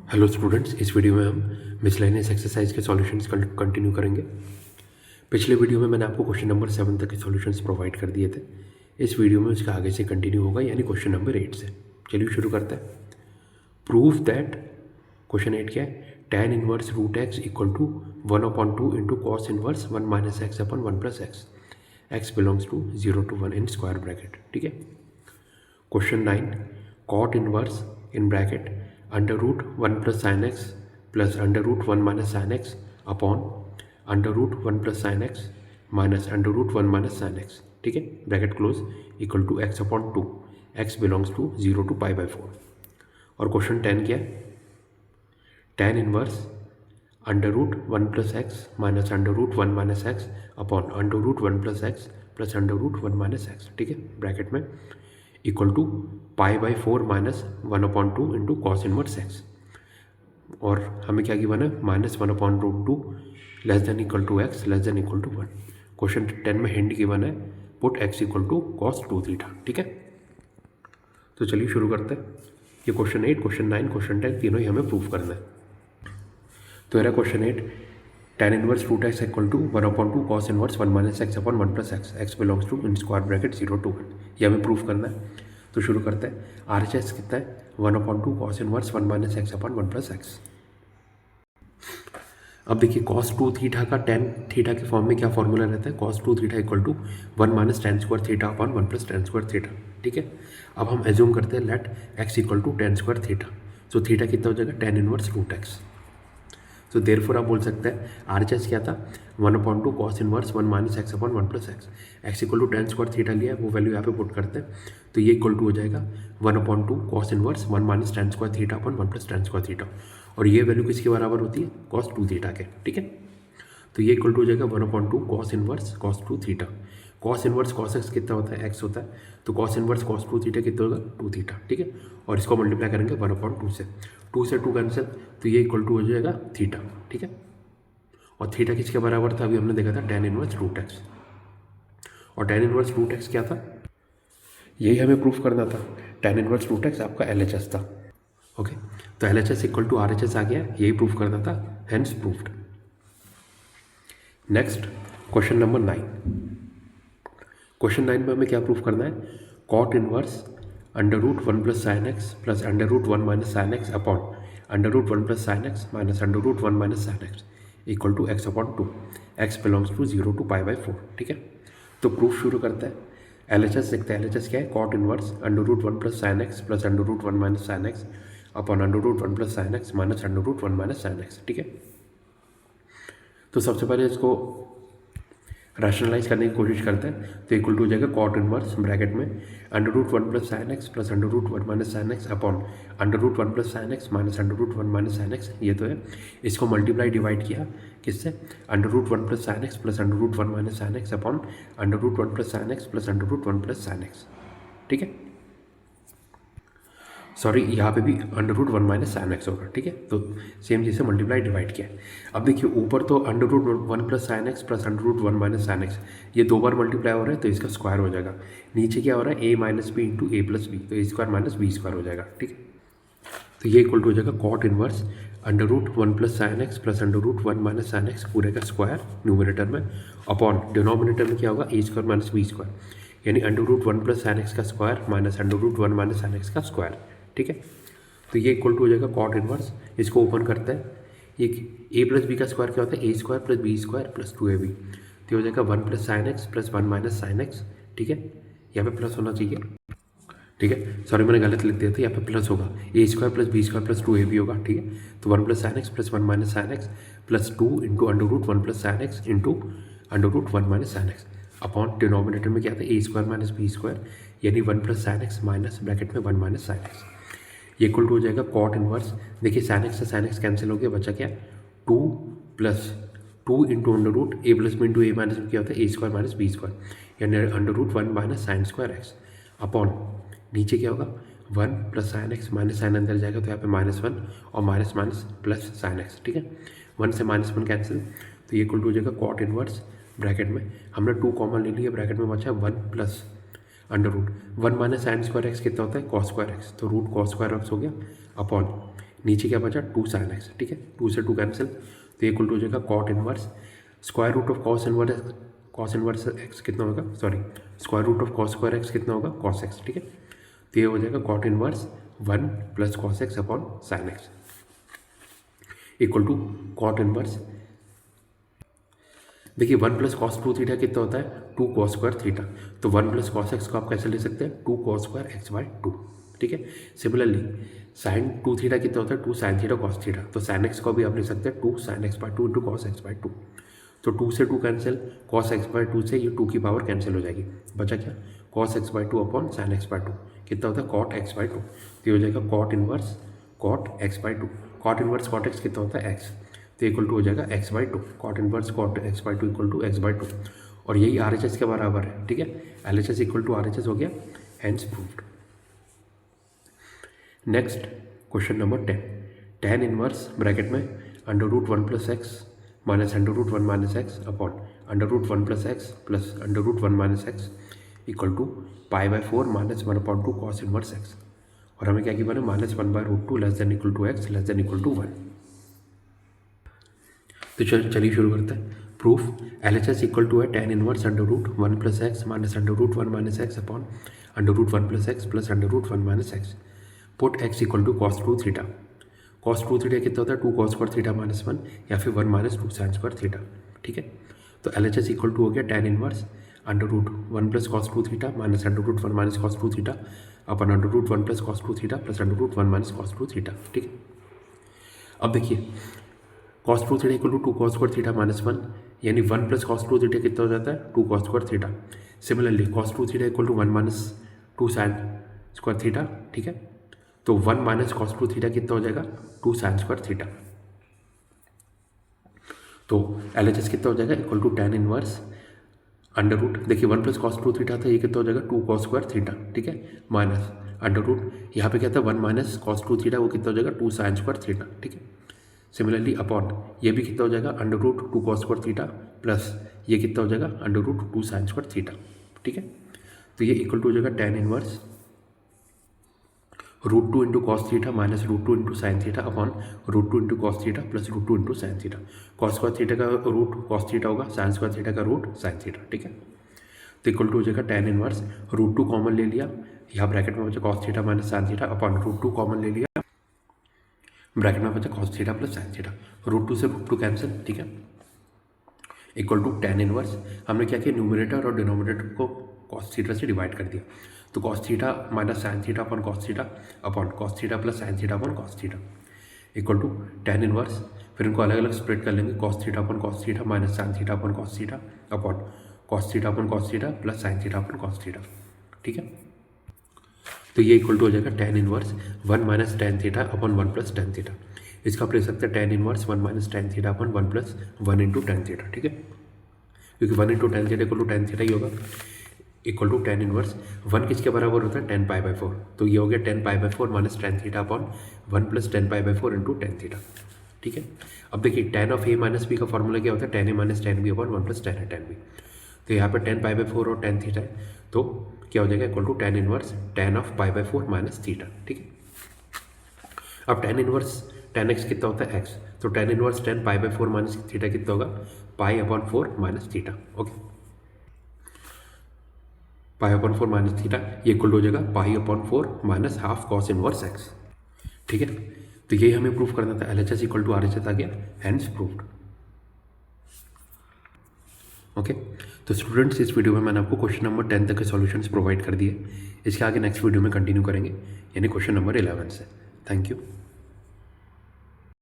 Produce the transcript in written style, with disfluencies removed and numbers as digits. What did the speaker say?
Hello students, इस video में हम मिसलेनियस एक्सरसाइज के सॉल्यूशंस कंटिन्यू करेंगे। पिछले वीडियो में मैंने आपको क्वेश्चन नंबर 7 तक के सॉल्यूशंस प्रोवाइड कर दिए थे। इस वीडियो में उसका आगे से कंटिन्यू होगा, यानी क्वेश्चन नंबर 8 से। चलिए शुरू करते हैं। प्रूव दैट, क्वेश्चन 8 क्या है? tan inverse root x equal to 1/2 into cos inverse 1 minus x upon 1 plus x, x belongs to 0 to 1 in square bracket. ठीक है। Question 9, cot inverse in bracket under root 1 plus sine x plus under root 1 minus sine x upon under root 1 plus sine x minus under root 1 minus sine x. ठीक है, bracket close, equal to x upon 2, x belongs to 0 to π/4। और question 10 क्या है? tan inverse under root 1 plus x minus under root 1 minus x upon under root 1 plus x plus under root 1 minus x. ठीक है, bracket में equal to π/4 minus 1/2 into cos inverse x. और हमें क्या given है? -1/√2 less than equal to x less than equal to 1। Question 10 में hint given है, put x equal to cos 2 theta. ठीक है, तो चलिए शुरू करते हैं। ये क्वेश्चन 8, क्वेश्चन 9, क्वेश्चन 10 तीनों ही हमें प्रूव करना है। तो मेरा question 8, tan inverse root x equal to 1/2 cos inverse 1 minus x upon 1 plus x, x belongs to in square bracket 0 to 1, ये हमें प्रूव करना है। तो शुरू करते हैं। RHS कितना है? 1/2 cos inverse 1 minus x upon 1 plus x. अब देखिए, cos 2 थीटा का tan थीटा के फॉर्म में क्या फॉर्मूला रहता है? cos 2 theta equal to 1 minus tan square theta upon 1 plus tan square theta. ठीक है, अब हम एज्यूम करते हैं let x equal to tan square theta. So theta कितना हो जाएगा? tan inverse root x. तो देयरफॉर आप बोल सकते हैं RHS क्या था? 1/2 cos inverse 1 minus x upon 1 plus x, x equal to tan square theta लिया है, वो वैल्यू यहाँ पे पुट करते हैं। तो ये इक्वल टू हो जाएगा 1/2 cos inverse 1 minus tan square theta upon 1 plus tan square theta. और ये वैल्यू किसके बराबर होती है? cos 2 थीटा के। ठीक है, तो ये इक्वल टू हो जाएगा 1/2 cos inverse cos 2 theta. Cos inverse cos x कितना होता है? एक्स होता है। तो कॉस इनवर्स cos 2 थीटा कितना होगा? 2 थीटा। ठीक है, और इसको मल्टीप्लाई करेंगे 1/2 से, 2 से 2 कैंसिल, तो ये इक्वल टू हो जाएगा थीटा। ठीक है, और थीटा किसके बराबर था? अभी हमने देखा था tan इनवर्स रूट एक्स। और tan इनवर्स रूट एक्स क्या था? यही हमें प्रूफ करना था। tan इनवर्स रूट एक्स आपका LHS था। ओके, तो LHS इक्वल टू RHS आ गया, यही प्रूफ करना था, hence proofed. Next question number 9। Question 9 में हमें क्या प्रूफ करना है? Cot inverse under root 1 plus sine x plus under root 1 minus sine x upon under root 1 plus sine x minus under root 1 minus sine x equal to x upon 2, x belongs to 0 to π/4। ठीक है, तो proof शुरू करते हैं। LHS देखते हैं। LHS क्या है? Cot inverse under root 1 plus sine x plus under root 1 minus sine x upon under root 1 plus sine x minus under root 1 minus sine x. ठीक है, तो सबसे पहले इसको रैशनलाइज करने की कोशिश करते हैं। तो इक्वल टू हो जाएगा कॉट इनवर्स ब्रैकेट में under root 1 plus sine x plus under root 1 minus sine x upon under root 1 plus sine x minus under root 1 minus sine x, ये तो है। इसको मल्टीप्लाई डिवाइड किया किससे? Under root 1 plus sine x plus under root 1 minus sine x upon under root 1 plus sine x plus under root 1 plus sine x. ठीक है, sorry, यहाँ पे भी under root 1 minus sine x होगा। ठीक है, तो सेम चीज़ से मल्टीप्लाई डिवाइड किया। अब देखिए, ऊपर तो under root 1 plus sine x plus under root 1 minus sine x, ये 2 बार मल्टीप्लाई हो रहा है, तो इसका स्क्वायर हो जाएगा। नीचे क्या हो रहा है? a minus b into a plus b, तो a square minus B square हो जाएगा। ठीक है, तो ये इक्वल टू हो जाएगा cot inverse under root 1 plus sine x plus under root 1 minus sine x पूरे का स्क्वायर न्यूमरेटर में अपॉन डिनोमिनेटर में क्या होगा? A square minus B square, यानी under root 1 plus sine x का square minus under root 1 minus sine x का square. ठीक है, तो ये इक्वल टू हो जाएगा कॉट इनवर्स। इसको ओपन करते हैं। ये ए प्लस बी का स्क्वायर क्या होता है? ए square plus B square plus 2ab, तो हो जाएगा 1 plus sine x plus 1 minus sine x. ठीक है, यहाँ पे प्लस होना चाहिए। ठीक है, सॉरी मैंने गलत लिख दिया था, यहाँ पे प्लस होगा, A square plus B square plus 2ab होगा। ठीक है, तो 1 plus sine x plus 1 minus sine x plus 2 into under root 1 plus sine x into under root 1 minus sine x upon denominator में क्या था? A square minus B square, यानी 1 plus sine x minus bracket में 1 minus sine x, ये equal to हो जाएगा cot inverse. देखिए, sign x से साइन एक्स कैंसिल हो गया, बचा क्या? 2 plus 2 into under root a plus b into a minus b क्या होता है? ए स्क्वायर माइनस बी स्क्वायर, यानी under root 1 minus sine square x upon नीचे क्या होगा? 1 plus sine x minus sine अंदर जाएगा, तो यहाँ पे -1 और minus minus plus sine x. ठीक है, 1 से -1 कैंसिल, तो ये इक्वल टू हो जाएगा कॉट इनवर्स ब्रैकेट में हमने 2 कॉमन ले लिया, ब्रैकेट में बचा 1 plus under root 1 minus sine square x कितना होता है? कॉस स्क्वायर एक्स, तो रूट कॉस स्क्वायर एक्स हो गया अपॉन नीचे क्या बचा 2 sin x, ठीक है, 2 से 2 कैंसिल, तो इक्वल टू हो जाएगा cot inverse square root of cos inverse x कितना होगा, sorry square root of cos square x कितना होगा कॉस एक्स, ठीक है। तो ये हो जाएगा cot inverse 1 plus cos x upon sine x equal to cot inverse, देखिए 1 प्लस कॉस 2 थीटा कितना होता है 2 कॉस स्क्वायर थीटा, तो 1 प्लस कॉस एक्स को आप कैसे ले सकते हैं 2 कॉस स्क्वायर एक्स बाय 2, ठीक है। सिमिलरली साइन 2 थीटा कितना होता है 2 साइन थीटा कॉस थीटा, तो साइन एक्स को भी आप ले सकते हैं 2 sine x by 2 into cos x by 2, तो 2 से 2 कैंसिल, कॉस एक्स बाय 2 से ये 2 की पावर कैंसिल हो जाएगी, बचा क्या cos x by 2 upon sine x by 2 कितना होता है कॉट एक्स बाय 2, तो ये हो जाएगा cot inverse cot x by 2, cot inverse cot x कितना होता है एक्स, तो इक्वल टू हो जाएगा x by 2, cot inverse cot x by 2 equal to x by 2, और यही आर एच एस के बराबर है, ठीक है, L H S equal to R H S हो गया, hence proved. Next question number 10, tan inverse bracket में under root 1 plus x minus under root 1 minus x upon under root 1 plus x plus under root 1 minus x equal to pi by 4 minus 1/2 cos inverse x, और हमें क्या की बने minus 1/√2 less than equal to x less than equal to 1। तो चलिए शुरू करते हैं। Proof L H S equal to है tan inverse under root 1 plus x minus under root 1 minus x upon under root 1 plus x plus under root 1 minus x, put x equal to cos 2 theta, cos 2 theta कितना होता है 2 cos square theta minus 1 या फिर 1 minus 2 sine square theta, ठीक है। तो L H S equal to हो गया tan inverse under root 1 plus cos 2 theta minus under root 1 minus cos 2 theta upon under root 1 plus cos 2 theta plus under root 1 minus cos 2 theta, ठीक है। अब देखिए cos 2 theta equal to 2 cos square theta minus 1, यानी 1 plus cos 2 theta कितना हो जाता है 2 cos square theta. Similarly cos 2 theta equal to 1 minus 2 sine square theta, ठीक है, तो 1 माइनस कॉस 2 थीटा कितना हो जाएगा 2 साइन स्क्वायर थीटा, तो एल एच एस कितना हो जाएगा equal to tan inverse under root, देखिए 1 प्लस कॉस 2 थीटा था, ये कितना हो जाएगा 2 कॉस स्क्वायर थीटा, ठीक है, माइनस अंडर रूट यहाँ पे क्या था 1 माइनस कॉस 2 थीटा, वो कितना हो जाएगा 2 साइन स्क्वायर थीटा, ठीक है। सिमिलरली अपॉन ये भी कितना हो जाएगा under root 2 cos square theta plus ये कितना हो जाएगा under root 2 sine square theta, ठीक है। तो ये इक्वल टू हो जाएगा tan inverse √2 into cos theta minus √2 into sine theta upon √2 into cos theta plus √2 into sine theta, cos square theta का रूट कॉस थीटा होगा, साइन स्क्वायर थीटा का root sine theta, ठीक है। तो equal to हो जाएगा tan inverse √2 common ले लिया, यहाँ ब्रैकेट में बचा cos theta minus sine theta upon √2 common ले लिया, ब्रैकेट में बचा cos theta plus sine theta, √2 से √2 कैंसिल, ठीक है, इक्वल टू tan इनवर्स हमने क्या किया न्यूमरेटर और डिनोमिनेटर को कॉस थीटा से डिवाइड कर दिया, तो cos theta minus sine theta upon cos theta upon cos theta plus sine theta upon cos theta equal to tan inverse, फिर इनको अलग अलग स्प्रेड कर लेंगे cos theta upon cos theta minus sine theta upon cos theta upon cos theta upon cos theta plus sine theta upon cos theta, ठीक है। तो ये इक्वल टू हो जाएगा tan inverse 1 minus tan theta upon 1 plus tan theta, इसका आप ले सकते हैं tan inverse 1 minus tan theta upon 1 plus 1 into tan theta, ठीक है, क्योंकि 1 into tan theta equal to tan theta ही होगा, इक्वल टू tan इनवर्स 1 किसके बराबर होता है tan पाई बाई 4, तो ये हो गया tan pi by 4 minus tan theta upon 1 plus tan pi by 4 into tan theta, ठीक है। अब देखिए tan of a minus b का फॉर्मूला क्या होता है tan a minus tan b upon 1 plus tan a tan b, तो यहाँ पे tan पाई बाई 4 और tan थीटा है, तो क्या हो जाएगा equal to tan inverse tan of pi by 4 minus theta, ठीक है। अब tan इनवर्स tan x कितना होता है x, तो tan inverse tan pi by 4 minus theta कितना होगा pi upon 4 minus theta, okay, pi upon 4 minus theta ये इक्वल हो जाएगा pi upon 4 minus half cos inverse x, ठीक है। तो यही हमें प्रूफ करना था, L H S equal to R H S आ गया, हैंस प्रूव्ड, ओके। तो स्टूडेंट्स इस वीडियो में मैंने आपको क्वेश्चन नंबर 10 तक के सॉल्यूशंस प्रोवाइड कर दिए, इसके आगे नेक्स्ट वीडियो में कंटिन्यू करेंगे, यानी क्वेश्चन नंबर 11 से। Thank you.